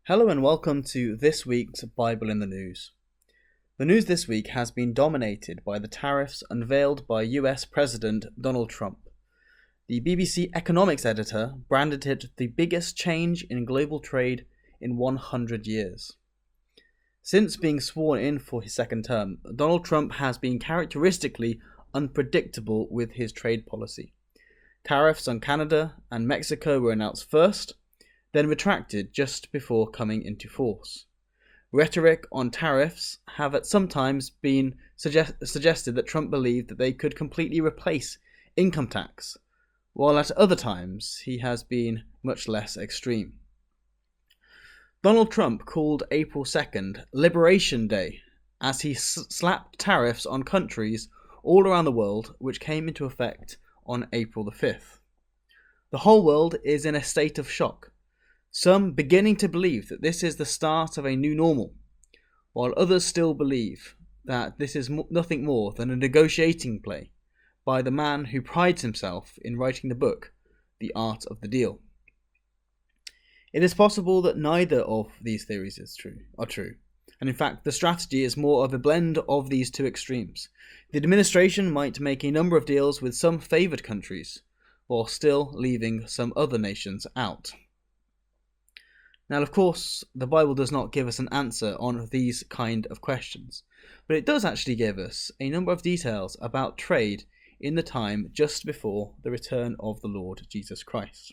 Hello and welcome to this week's Bible in the News. The news this week has been dominated by the tariffs unveiled by US President Donald Trump. The BBC economics editor branded it the biggest change in global trade in 100 years. Since being sworn in for his second term, Donald Trump has been characteristically unpredictable with his trade policy. Tariffs on Canada and Mexico were announced first, then retracted just before coming into force. Rhetoric on tariffs have at some times been suggested that Trump believed that they could completely replace income tax, while at other times he has been much less extreme. Donald Trump called April 2nd Liberation Day as he slapped tariffs on countries all around the world, which came into effect on April the 5th. The whole world is in a state of shock, some beginning to believe that this is the start of a new normal, while others still believe that this is nothing more than a negotiating play by the man who prides himself in writing the book, The Art of the Deal. It is possible that neither of these theories are true, and in fact the strategy is more of a blend of these two extremes. The administration might make a number of deals with some favoured countries, while still leaving some other nations out. Now, of course, the Bible does not give us an answer on these kind of questions, but it does actually give us a number of details about trade in the time just before the return of the Lord Jesus Christ.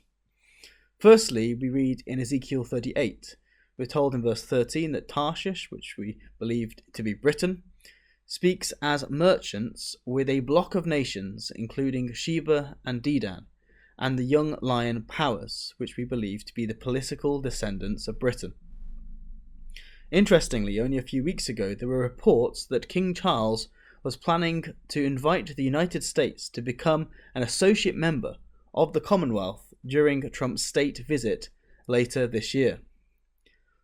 Firstly, we read in Ezekiel 38, we're told in verse 13 that Tarshish, which we believed to be Britain, speaks as merchants with a block of nations, including Sheba and Dedan, and the young lion powers, which we believe to be the political descendants of Britain. Interestingly, only a few weeks ago there were reports that King Charles was planning to invite the United States to become an associate member of the Commonwealth during Trump's state visit later this year.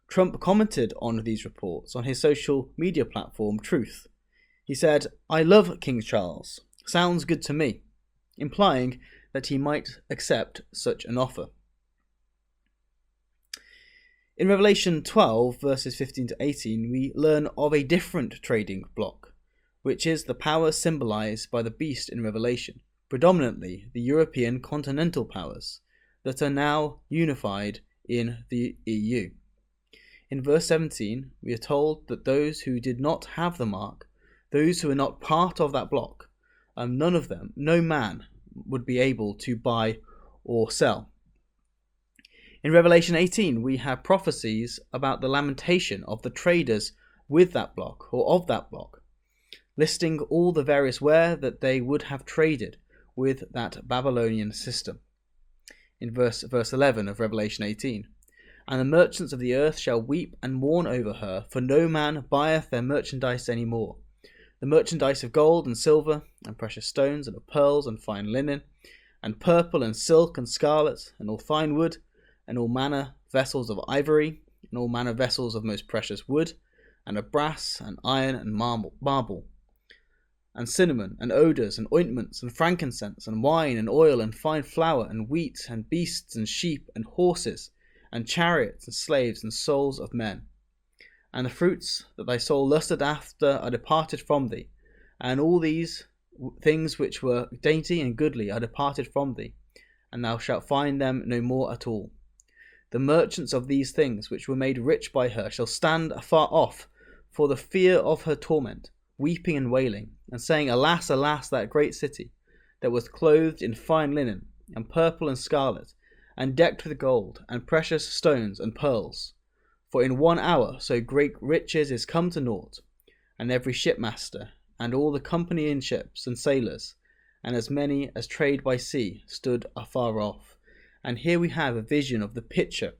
Trump commented on these reports on his social media platform Truth. He said, "I love King Charles. Sounds good to me," implying that he might accept such an offer. In Revelation 12, verses 15 to 18, we learn of a different trading bloc, which is the power symbolized by the beast in Revelation, predominantly the European continental powers that are now unified in the EU. In verse 17, we are told that those who did not have the mark, those who are not part of that bloc, none of them, no man, would be able to buy or sell. In Revelation 18, we have prophecies about the lamentation of the traders with that bloc, or of that bloc, listing all the various ware that they would have traded with that Babylonian system. In verse 11 of Revelation 18, "And the merchants of the earth shall weep and mourn over her, for no man buyeth their merchandise any more. The merchandise of gold and silver, and precious stones, and of pearls, and fine linen, and purple, and silk, and scarlet, and all fine wood, and all manner vessels of ivory, and all manner vessels of most precious wood, and of brass, and iron, and marble, and cinnamon, and odours, and ointments, and frankincense, and wine, and oil, and fine flour, and wheat, and beasts, and sheep, and horses, and chariots, and slaves, and souls of men. And the fruits that thy soul lusted after are departed from thee, and all these things which were dainty and goodly are departed from thee, and thou shalt find them no more at all. The merchants of these things which were made rich by her shall stand afar off for the fear of her torment, weeping and wailing, and saying, Alas, alas, that great city, that was clothed in fine linen, and purple and scarlet, and decked with gold, and precious stones and pearls. For in 1 hour so great riches is come to naught, and every shipmaster, and all the company in ships, and sailors, and as many as trade by sea, stood afar off." And here we have a vision of the picture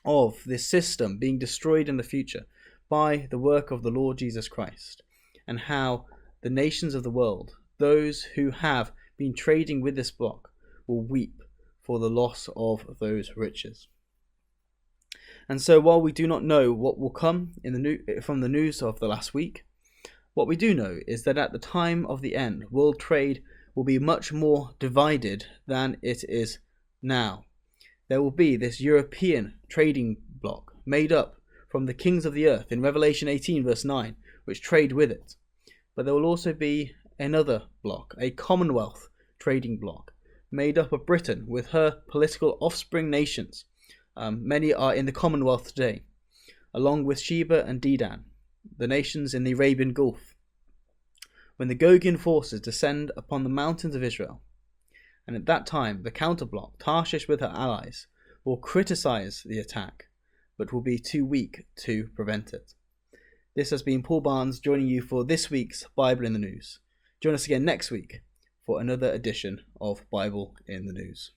of this system being destroyed in the future by the work of the Lord Jesus Christ, and how the nations of the world, those who have been trading with this bloc, will weep for the loss of those riches. And so while we do not know what will come from the news of the last week, what we do know is that at the time of the end, world trade will be much more divided than it is now. There will be this European trading bloc made up from the kings of the earth in Revelation 18 verse 9, which trade with it. But there will also be another bloc, a Commonwealth trading bloc, made up of Britain with her political offspring nations. Many are in the Commonwealth today, along with Sheba and Dedan, the nations in the Arabian Gulf. When the Gogian forces descend upon the mountains of Israel, and at that time the counterbloc, Tarshish with her allies, will criticize the attack, but will be too weak to prevent it. This has been Paul Barnes joining you for this week's Bible in the News. Join us again next week for another edition of Bible in the News.